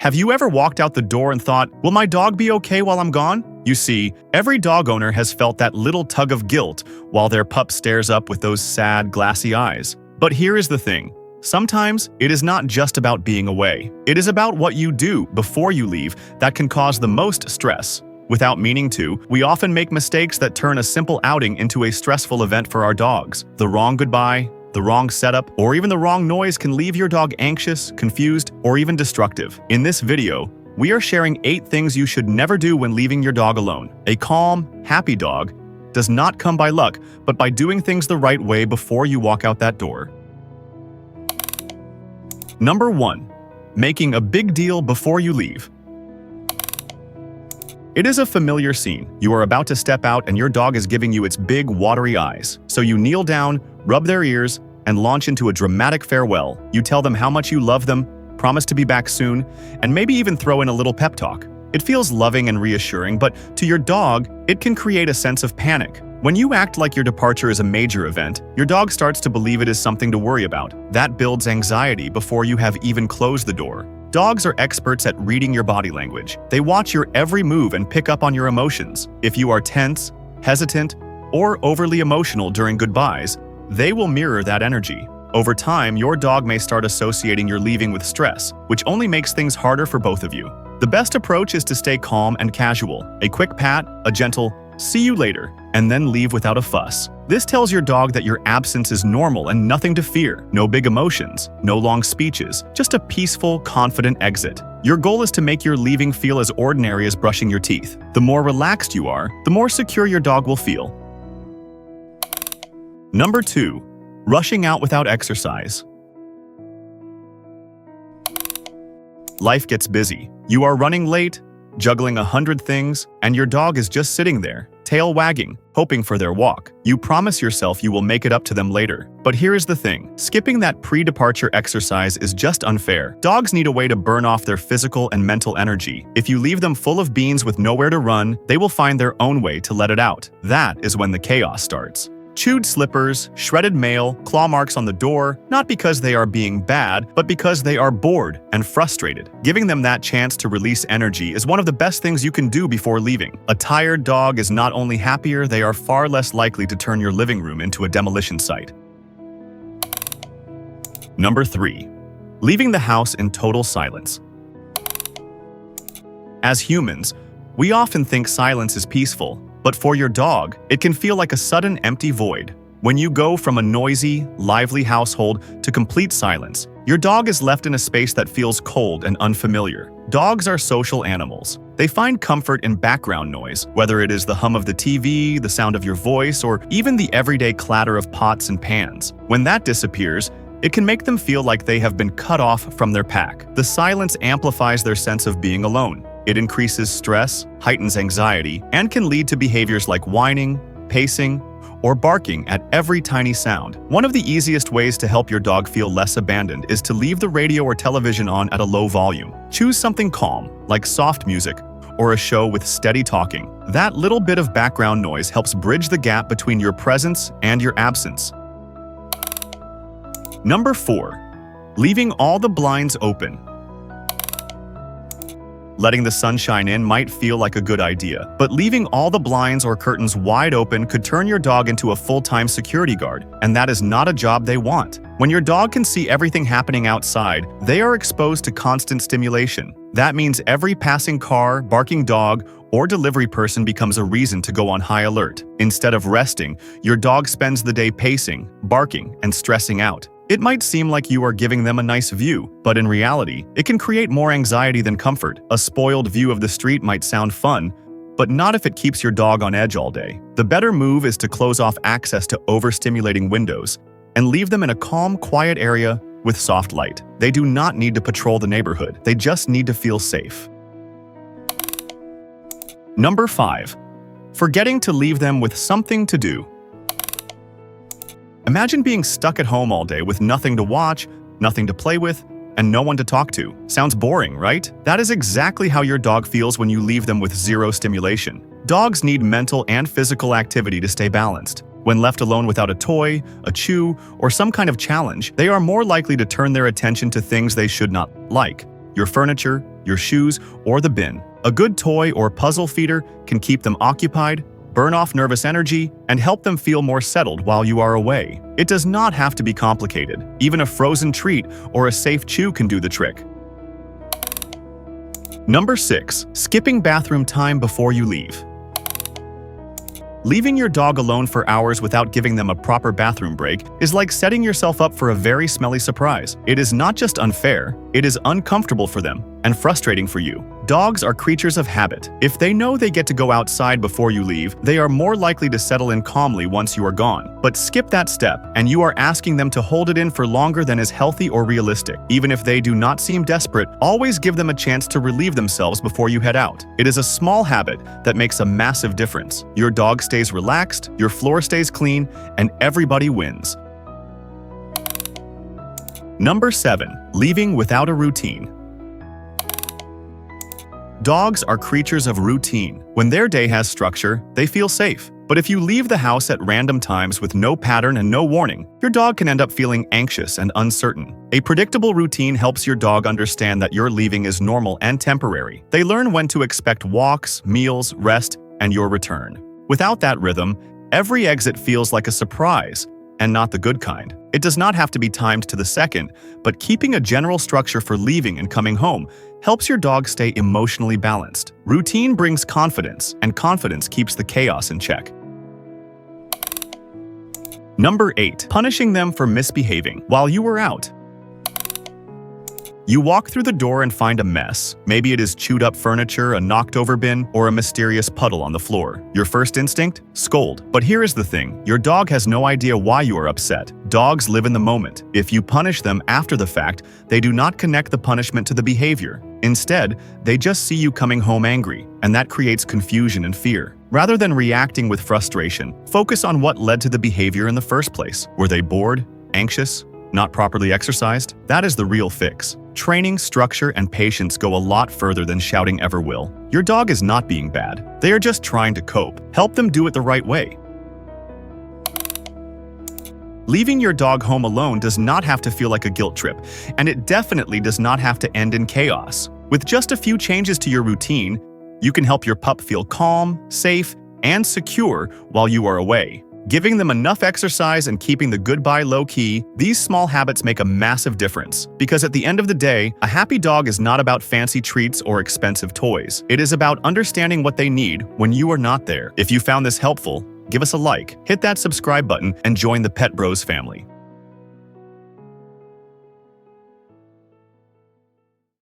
Have you ever walked out the door and thought, will my dog be okay while I'm gone? You see, every dog owner has felt that little tug of guilt while their pup stares up with those sad, glassy eyes. But here is the thing. Sometimes it is not just about being away. It is about what you do before you leave that can cause the most stress. Without meaning to, we often make mistakes that turn a simple outing into a stressful event for our dogs. The wrong goodbye, the wrong setup, or even the wrong noise can leave your dog anxious, confused, or even destructive. In this video, we are sharing 8 things you should never do when leaving your dog alone. A calm, happy dog does not come by luck, but by doing things the right way before you walk out that door. Number 1. Making a big deal before you leave. It is a familiar scene. You are about to step out and your dog is giving you its big, watery eyes. So you kneel down, rub their ears, and launch into a dramatic farewell. You tell them how much you love them, promise to be back soon, and maybe even throw in a little pep talk. It feels loving and reassuring, but to your dog, it can create a sense of panic. When you act like your departure is a major event, your dog starts to believe it is something to worry about. That builds anxiety before you have even closed the door. Dogs are experts at reading your body language. They watch your every move and pick up on your emotions. If you are tense, hesitant, or overly emotional during goodbyes, they will mirror that energy. Over time, your dog may start associating your leaving with stress, which only makes things harder for both of you. The best approach is to stay calm and casual. A quick pat, a gentle "see you later," and then leave without a fuss. This tells your dog that your absence is normal and nothing to fear. No big emotions, no long speeches, just a peaceful, confident exit. Your goal is to make your leaving feel as ordinary as brushing your teeth. The more relaxed you are, the more secure your dog will feel. Number 2. Rushing out without exercise. Life gets busy. You are running late, juggling 100 things, and your dog is just sitting there, tail wagging, hoping for their walk. You promise yourself you will make it up to them later. But here is the thing. Skipping that pre-departure exercise is just unfair. Dogs need a way to burn off their physical and mental energy. If you leave them full of beans with nowhere to run, they will find their own way to let it out. That is when the chaos starts. Chewed slippers, shredded mail, claw marks on the door, not because they are being bad, but because they are bored and frustrated. Giving them that chance to release energy is one of the best things you can do before leaving. A tired dog is not only happier, they are far less likely to turn your living room into a demolition site. Number 3. Leaving the house in total silence. As humans, we often think silence is peaceful. But for your dog, it can feel like a sudden empty void. When you go from a noisy, lively household to complete silence, your dog is left in a space that feels cold and unfamiliar. Dogs are social animals. They find comfort in background noise, whether it is the hum of the TV, the sound of your voice, or even the everyday clatter of pots and pans. When that disappears, it can make them feel like they have been cut off from their pack. The silence amplifies their sense of being alone. It increases stress, heightens anxiety, and can lead to behaviors like whining, pacing, or barking at every tiny sound. One of the easiest ways to help your dog feel less abandoned is to leave the radio or television on at a low volume. Choose something calm, like soft music, or a show with steady talking. That little bit of background noise helps bridge the gap between your presence and your absence. Number 4. Leaving all the blinds open. Letting the sunshine in might feel like a good idea, but leaving all the blinds or curtains wide open could turn your dog into a full-time security guard, and that is not a job they want. When your dog can see everything happening outside, they are exposed to constant stimulation. That means every passing car, barking dog, or delivery person becomes a reason to go on high alert. Instead of resting, your dog spends the day pacing, barking, and stressing out. It might seem like you are giving them a nice view, but in reality, it can create more anxiety than comfort. A spoiled view of the street might sound fun, but not if it keeps your dog on edge all day. The better move is to close off access to overstimulating windows and leave them in a calm, quiet area with soft light. They do not need to patrol the neighborhood. They just need to feel safe. Number 5. Forgetting to leave them with something to do. Imagine being stuck at home all day with nothing to watch, nothing to play with, and no one to talk to. Sounds boring, right? That is exactly how your dog feels when you leave them with zero stimulation. Dogs need mental and physical activity to stay balanced. When left alone without a toy, a chew, or some kind of challenge, they are more likely to turn their attention to things they should not like. your furniture, your shoes, or the bin. A good toy or puzzle feeder can keep them occupied, burn off nervous energy, and help them feel more settled while you are away. It does not have to be complicated. Even a frozen treat or a safe chew can do the trick. Number 6. Skipping bathroom time before you leave. Leaving your dog alone for hours without giving them a proper bathroom break is like setting yourself up for a very smelly surprise. It is not just unfair, it is uncomfortable for them and frustrating for you. Dogs are creatures of habit. If they know they get to go outside before you leave, they are more likely to settle in calmly once you are gone. But skip that step, and you are asking them to hold it in for longer than is healthy or realistic. Even if they do not seem desperate, always give them a chance to relieve themselves before you head out. It is a small habit that makes a massive difference. Your dog stays relaxed, your floor stays clean, and everybody wins. Number 7. Leaving without a routine. Dogs are creatures of routine. When their day has structure, they feel safe. But if you leave the house at random times with no pattern and no warning, your dog can end up feeling anxious and uncertain. A predictable routine helps your dog understand that your leaving is normal and temporary. They learn when to expect walks, meals, rest, and your return. Without that rhythm, every exit feels like a surprise, and not the good kind. It does not have to be timed to the second, but keeping a general structure for leaving and coming home helps your dog stay emotionally balanced. Routine brings confidence, and confidence keeps the chaos in check. Number 8. Punishing them for misbehaving while you were out. You walk through the door and find a mess. Maybe it is chewed up furniture, a knocked over bin, or a mysterious puddle on the floor. Your first instinct? Scold. But here is the thing. Your dog has no idea why you are upset. Dogs live in the moment. If you punish them after the fact, they do not connect the punishment to the behavior. Instead, they just see you coming home angry, and that creates confusion and fear. Rather than reacting with frustration, focus on what led to the behavior in the first place. Were they bored? Anxious? Not properly exercised? That is the real fix. Training, structure, and patience go a lot further than shouting ever will. Your dog is not being bad. They are just trying to cope. Help them do it the right way. Leaving your dog home alone does not have to feel like a guilt trip, and it definitely does not have to end in chaos. With just a few changes to your routine, you can help your pup feel calm, safe, and secure while you are away. Giving them enough exercise and keeping the goodbye low-key, these small habits make a massive difference. Because at the end of the day, a happy dog is not about fancy treats or expensive toys. It is about understanding what they need when you are not there. If you found this helpful, give us a like, hit that subscribe button, and join the PetBros family.